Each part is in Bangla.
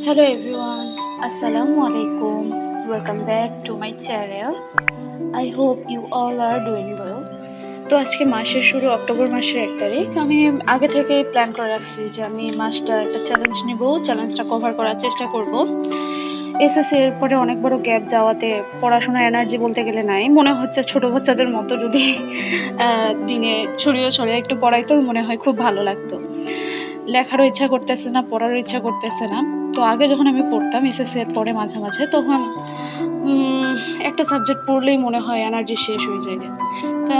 Hello everyone, Assalamu alaikum. Welcome back to my channel. I hope you all are doing well. তো আজকে মাসের শুরু অক্টোবর মাসের 1 তারিখ। আমি আগে থেকে প্ল্যান করে রাখছি যে আমি মাসটা একটা চ্যালেঞ্জ নিব, চ্যালেঞ্জটা কভার করার চেষ্টা করব। এসএসসি এর পরে অনেক বড় গ্যাপ যাওয়াতে পড়াশোনার এনার্জি বলতে গেলে নাই। মনে হচ্ছে ছোট বাচ্চাদের মতো যদি দিনে ছড়িয়ে ছড়িয়ে একটু পড়াইতেও মনে হয় খুব ভালো লাগতো। লেখারও ইচ্ছা করতেছে না, পড়ারও ইচ্ছা করতেছে না। তো আগে যখন আমি পড়তাম এসএসসি এর পরে মাঝে মাঝে, তখন একটা সাবজেক্ট পড়লেই মনে হয় এনার্জি শেষ হয়ে যায়। তা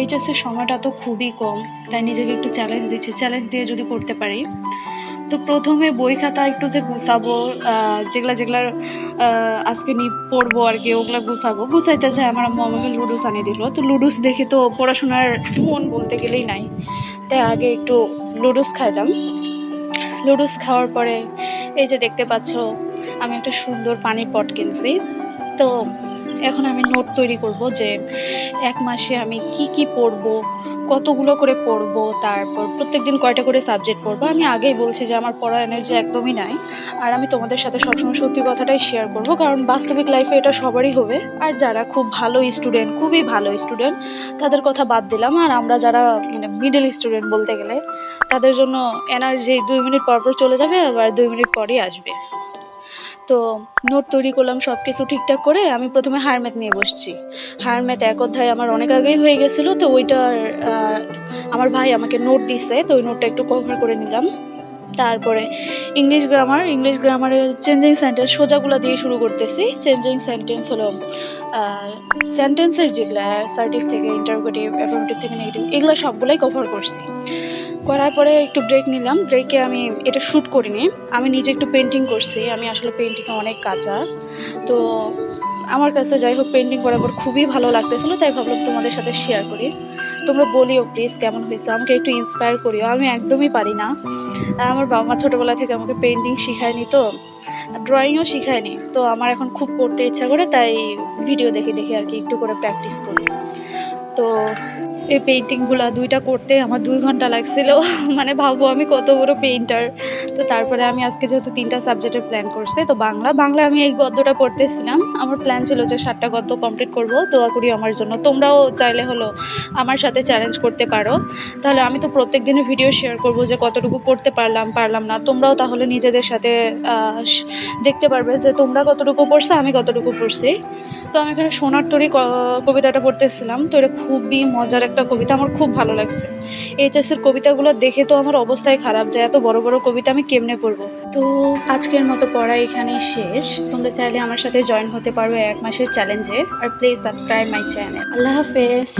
এইচএসসির সময়টা তো খুবই কম, তাই নিজেকে একটু চ্যালেঞ্জ দিচ্ছি, চ্যালেঞ্জ দিয়ে যদি করতে পারি। তো প্রথমে বই খাতা একটু যে গুছাবো, যেগুলা আজকে পড়বো আর কি, ওগুলা গুছাইতে চাই। আমার আম্মু আমাকে লুডুস আনিয়ে দিল। তো লুডুস দেখে তো পড়াশোনার মন বলতে গেলেই নাই, তাই আগে একটু লুডুস খাইলাম। লুডুস খাওয়ার পরে এই যে দেখতে পাচ্ছ, আমি একটা সুন্দর পানির পট কিনছি। তো এখন আমি নোট তৈরি করব যে 1 মাসে আমি কি পড়ব, কতগুলো করে পড়ব, তারপর প্রত্যেকদিন কয়টা করে সাবজেক্ট পড়ব। আমি আগেই বলছি যে আমার পড়ার এনার্জি একদমই নাই, আর আমি তোমাদের সাথে সবসময় সত্যি কথাটাই শেয়ার করব, কারণ বাস্তবিক লাইফে এটা সবারই হবে। আর যারা খুব ভালো স্টুডেন্ট, খুবই ভালো স্টুডেন্ট, তাদের কথা বাদ দিলাম। আর আমরা যারা মানে মিডল স্টুডেন্ট বলতে গেলে, তাদের জন্য এনার্জি 2 মিনিট পর চলে যাবে, আবার 2 মিনিট পরই আসবে। তো নোট তৈরি করলাম, সব কিছু ঠিকঠাক করে আমি প্রথমে হায়ার ম্যাথ নিয়ে বসছি। হায়ার ম্যাথ 1 অধ্যায় আমার অনেক আগেই হয়ে গেছিলো, তো ওইটার আমার ভাই আমাকে নোট দিচ্ছে, তো ওই নোটটা একটু কভার করে নিলাম। তারপরে ইংলিশ গ্রামারে চেঞ্জিং সেন্টেন্স সোজাগুলো দিয়ে শুরু করতেছি। চেঞ্জিং সেন্টেন্স হলো সেন্টেন্সের যেগুলো অ্যাসার্টিভ থেকে ইন্টারোগেটিভ, অ্যাফার্মেটিভ থেকে নেগেটিভ, এগুলো সবগুলোই কভার করছি। করার পরে একটু ব্রেক নিলাম। ব্রেকে আমি এটা শ্যুট করিনি, আমি নিজে একটু পেন্টিং করছি। আমি আসলে পেন্টিংয়ে অনেক কাঁচা, তো আমার কাছে যাই হোক পেন্টিং করার পর খুবই ভালো লাগতেছিলো, তাই ভাবলাম তোমাদের সাথে শেয়ার করি। তোমরা বলিও প্লিজ কেমন হয়েছে, আমাকে একটু ইন্সপায়ার করিও। আমি একদমই পারি না। আমার বাবা মা ছোটোবেলা থেকে আমাকে পেন্টিং শেখায়নি, তো ড্রয়িংও শেখায়নি। তো আমার এখন খুব করতে ইচ্ছা করে, তাই ভিডিও দেখে দেখে আর কি একটু করে প্র্যাকটিস করি। তো এই পেইন্টিংগুলো 2টা করতে আমার 2 ঘন্টা লাগছিল। মানে ভাবো আমি কত বড় পেইন্টার। তো তারপরে আমি আজকে যেহেতু 3টা সাবজেক্টের প্ল্যান করছি, তো বাংলা আমি এই গদ্যটা পড়তেছিলাম। আমার প্ল্যান ছিল যে 7টা গদ্য কমপ্লিট করব। দোয়া করি আমার জন্য। তোমরাও চাইলে হলো আমার সাথে চ্যালেঞ্জ করতে পারো। তাহলে আমি তো প্রত্যেক দিনই ভিডিও শেয়ার করব যে কতটুকু পড়তে পারলাম না। তোমরাও তাহলে নিজেদের সাথে দেখতে পারবে যে তোমরা কতটুকু পড়ছো, আমি কতটুকু পড়ছি। তো আমি এখানে সোনার তরী কবিতাটা পড়তেছিলাম। তো এটা খুবই মজার একটা কবিতা, আমার খুব ভালো লাগছে। এইচএসের কবিতাগুলো দেখে তো আমার অবস্থাই খারাপ, যে এত বড় বড় কবিতা আমি কেমনে পড়বো। তো আজকের মতো পড়া এখানেই শেষ। তোমরা চাইলে আমার সাথে জয়েন হতে পারো 1 মাসের চ্যালেঞ্জে। আর প্লিজ সাবস্ক্রাইব মাই চ্যানেল। আল্লাহ হাফেজ।